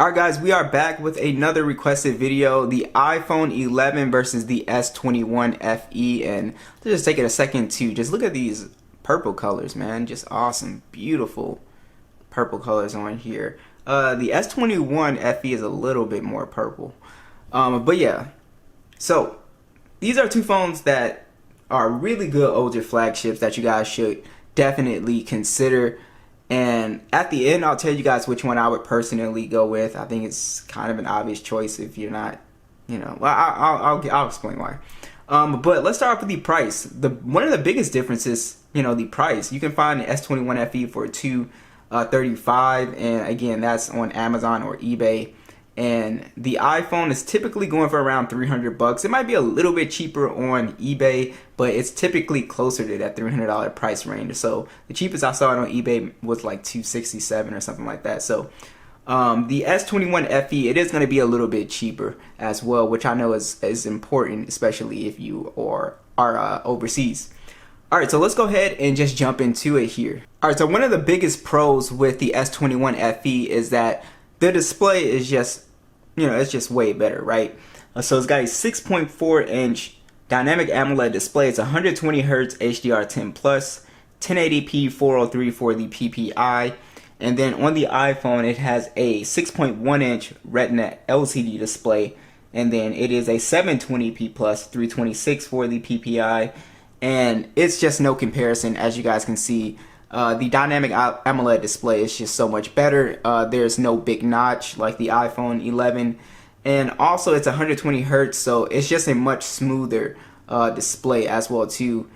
Alright guys, we are back with another requested video, the iPhone 11 versus the S21 FE, and let's just take it a second to just look at these purple colors, man. Just awesome, beautiful purple colors on here. The S21 FE is a little bit more purple, but yeah. So these are two phones that are really good older flagships that you guys should definitely consider. And at the end, I'll tell you guys which one I would personally go with. I think it's kind of an obvious choice if you're not, well, I'll explain why. But let's start off with the price. One of the biggest differences, the price. You can find the S21 FE for $235, and again, that's on Amazon or eBay. And the iPhone is typically going for around $300. It might be a little bit cheaper on eBay, but it's typically closer to that $300 price range. So the cheapest I saw it on eBay was like $267 or something like that. So the S21 FE, it is going to be a little bit cheaper as well, which I know is important, especially if you are overseas. All right, so let's go ahead and just jump into it here. All right, so one of the biggest pros with the S21 FE is that the display is just, it's just way better, right? So it's got a 6.4-inch dynamic AMOLED display. It's 120 Hz HDR10+, 1080p 403 for the PPI. And then on the iPhone, it has a 6.1-inch Retina LCD display. And then it is a 720p plus 326 for the PPI. And it's just no comparison, as you guys can see. The dynamic AMOLED display is just so much better. There's no big notch like the iPhone 11, and also it's 120 Hz, so it's just a much smoother display as well too.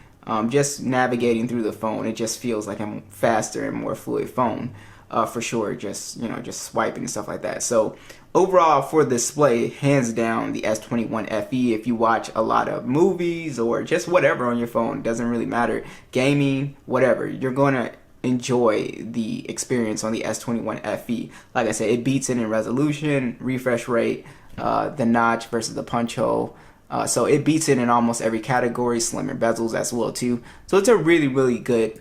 Just navigating through the phone, it just feels like a faster and more fluid phone for sure. Just just swiping and stuff like that. So overall, for display, hands down, the S21 FE. If you watch a lot of movies or just whatever on your phone, doesn't really matter, gaming, whatever, you're going to enjoy the experience on the S21 FE. Like I said, it beats it in resolution, refresh rate, the notch versus the punch hole. So it beats it in almost every category, slimmer bezels as well too. So it's a really, really good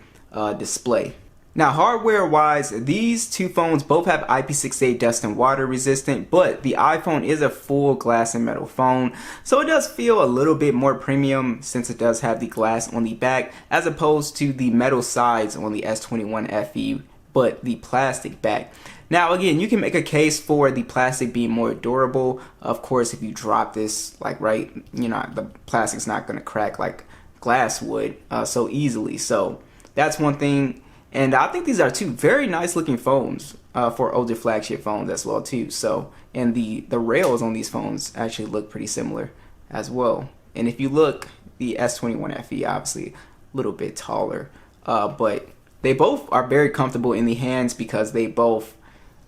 display. Now, hardware-wise, these two phones both have IP68 dust and water resistant, but the iPhone is a full glass and metal phone, so it does feel a little bit more premium since it does have the glass on the back, as opposed to the metal sides on the S21 FE, but the plastic back. Now, again, you can make a case for the plastic being more durable. Of course, if you drop this, the plastic's not going to crack like glass would so easily. So that's one thing. And I think these are two very nice looking phones for older flagship phones as well too. So, and the rails on these phones actually look pretty similar as well. And if you look, the S21 FE obviously a little bit taller, but they both are very comfortable in the hands because they both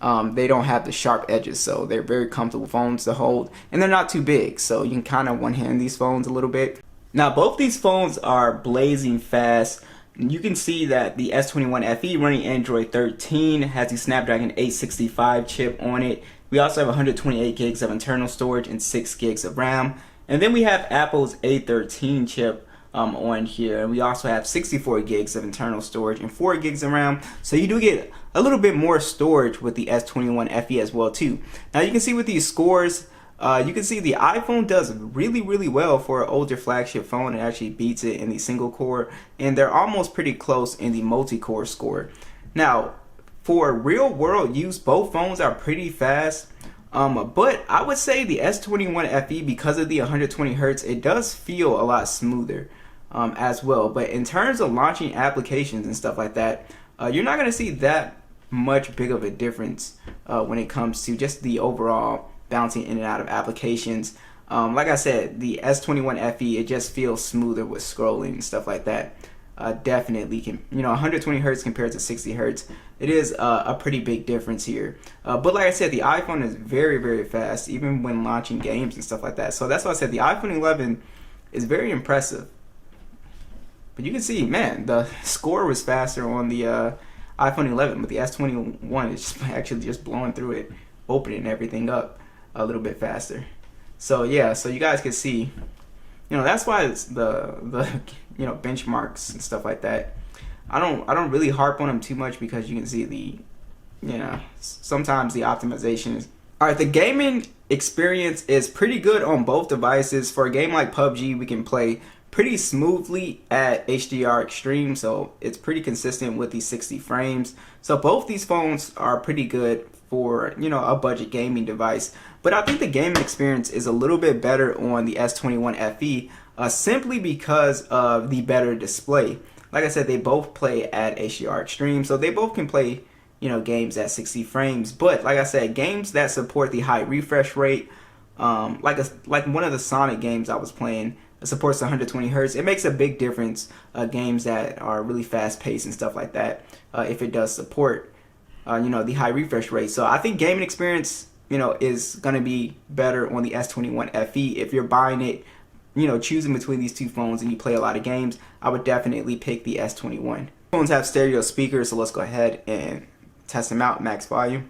they don't have the sharp edges, so they're very comfortable phones to hold, and they're not too big, so you can kind of one hand these phones a little bit. Now, both these phones are blazing fast. You can see that the S21 FE running Android 13 has the Snapdragon 865 chip on it. We also have 128 gigs of internal storage and 6 gigs of RAM. And then we have Apple's A13 chip on here. And we also have 64 gigs of internal storage and 4 gigs of RAM. So you do get a little bit more storage with the S21 FE as well too. Now you can see with these scores, you can see the iPhone does really, really well for an older flagship phone. It actually beats it in the single core, and they're almost pretty close in the multi-core score. Now, for real world use, both phones are pretty fast, but I would say the S21 FE, because of the 120 Hz, it does feel a lot smoother as well. But in terms of launching applications and stuff like that, you're not going to see that much big of a difference when it comes to just the overall bouncing in and out of applications. Like I said, the S21 FE, it just feels smoother with scrolling and stuff like that. Definitely can, 120 Hz compared to 60 Hz, it is a pretty big difference here. But like I said, the iPhone is very, very fast, even when launching games and stuff like that. So that's why I said the iPhone 11 is very impressive. But you can see, man, the score was faster on the iPhone 11, but the S21 is actually just blowing through it, opening everything up a little bit faster. So yeah, so you guys can see, that's why it's the benchmarks and stuff like that. I don't really harp on them too much because you can see the, sometimes the optimization All right, the gaming experience is pretty good on both devices. For a game like PUBG, we can play pretty smoothly at HDR Extreme, so it's pretty consistent with these 60 frames. So both these phones are pretty good for, you know, a budget gaming device. But I think the gaming experience is a little bit better on the S21 FE, simply because of the better display. Like I said, they both play at HDR Extreme, so they both can play, you know, games at 60 frames. But like I said, games that support the high refresh rate, like one of the Sonic games I was playing, it supports 120 hertz. It makes a big difference. Games that are really fast paced and stuff like that, if it does support, you know, the high refresh rate. So I think gaming experience, you know, is gonna be better on the S21 FE. If you're buying it, you know, choosing between these two phones and you play a lot of games, I would definitely pick the S21. Phones have stereo speakers, so let's go ahead and test them out. Max volume.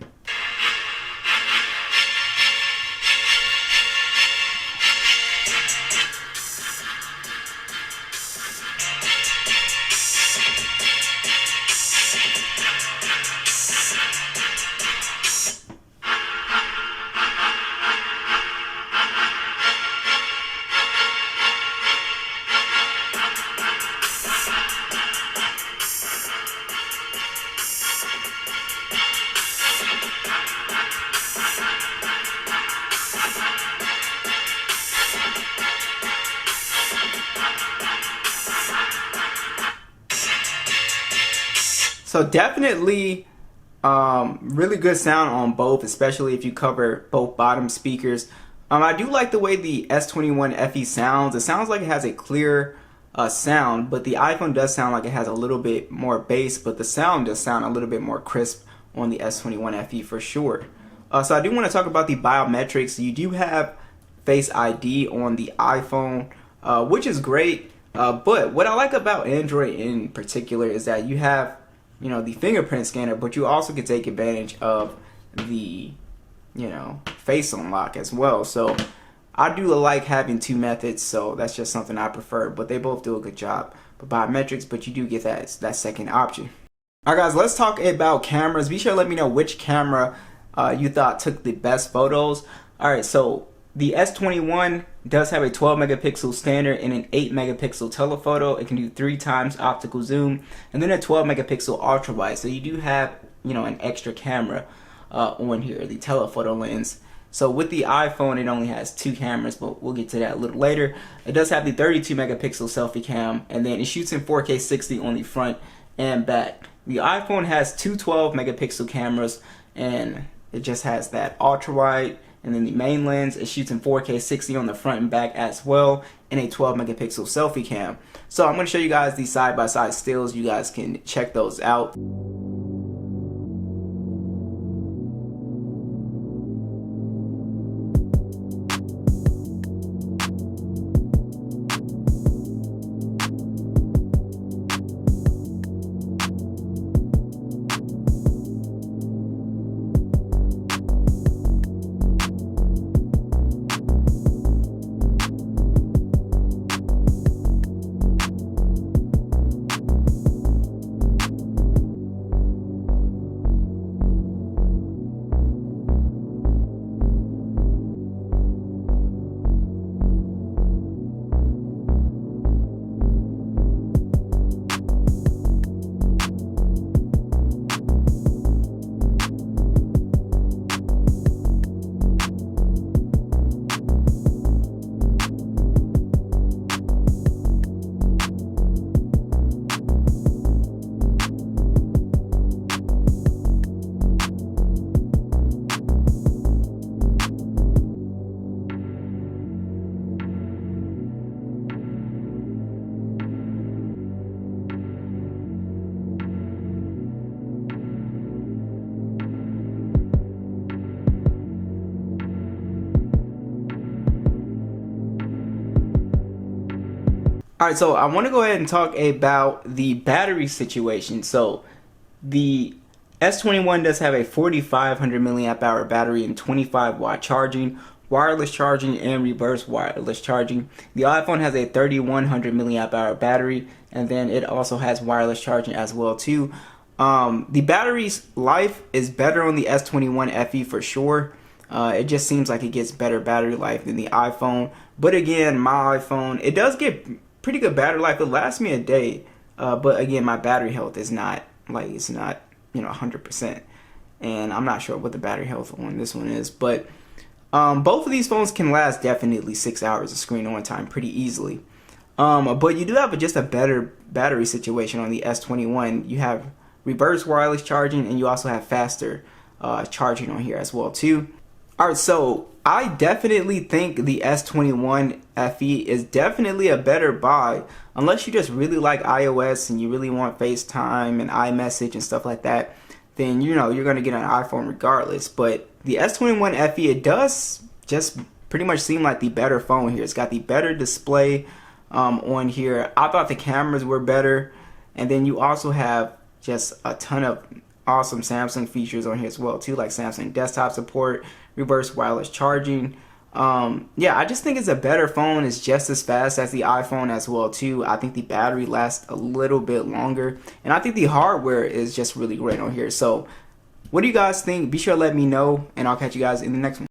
So definitely really good sound on both, especially if you cover both bottom speakers. I do like the way the S21 FE sounds. It sounds like it has a clear sound, but the iPhone does sound like it has a little bit more bass, but the sound does sound a little bit more crisp on the S21 FE for sure. So I do want to talk about the biometrics. You do have Face ID on the iPhone, which is great. But what I like about Android in particular is that you have, you know, the fingerprint scanner, but you also can take advantage of the, you know, face unlock as well. So I do like having two methods, so that's just something I prefer, but they both do a good job for biometrics, but you do get that second option. All right, guys, let's talk about cameras. Be sure to let me know which camera you thought took the best photos. All right, so the S21 does have a 12 megapixel standard and an 8 megapixel telephoto. It can do 3 times optical zoom, and then a 12 megapixel ultra wide. So you do have, you know, an extra camera on here, the telephoto lens. So with the iPhone, it only has 2 cameras, but we'll get to that a little later. It does have the 32 megapixel selfie cam, and then it shoots in 4K 60 on the front and back. The iPhone has 2 12 megapixel cameras, and it just has that ultra wide. And then the main lens, it shoots in 4K 60 on the front and back as well, and a 12 megapixel selfie cam. So I'm going to show you guys these side-by-side stills. You guys can check those out. Alright, so I want to go ahead and talk about the battery situation. So the S21 does have a 4500 milliamp hour battery and 25 watt charging, wireless charging and reverse wireless charging. The iPhone has a 3100 milliamp hour battery, and then it also has wireless charging as well too. The battery's life is better on the S21 FE for sure. It just seems like it gets better battery life than the iPhone. But again, my iPhone, it does get pretty good battery life. It lasts me a day. But again, my battery health is not like, it's not, 100%. And I'm not sure what the battery health on this one is, but both of these phones can last definitely 6 hours of screen on time pretty easily. But you do have just a better battery situation on the S21. You have reverse wireless charging, and you also have faster charging on here as well too. Alright, so I definitely think the S21 FE is definitely a better buy, unless you just really like iOS and you really want FaceTime and iMessage and stuff like that. Then you're going to get an iPhone regardless. But the S21 FE, it does just pretty much seem like the better phone here. It's got the better display on here. I thought the cameras were better, and then you also have just a ton of awesome Samsung features on here as well too, like Samsung desktop support, reverse wireless charging. Yeah, I just think it's a better phone. It's just as fast as the iPhone as well too. I think the battery lasts a little bit longer, and I think the hardware is just really great on here. So what do you guys think? Be sure to let me know, and I'll catch you guys in the next one.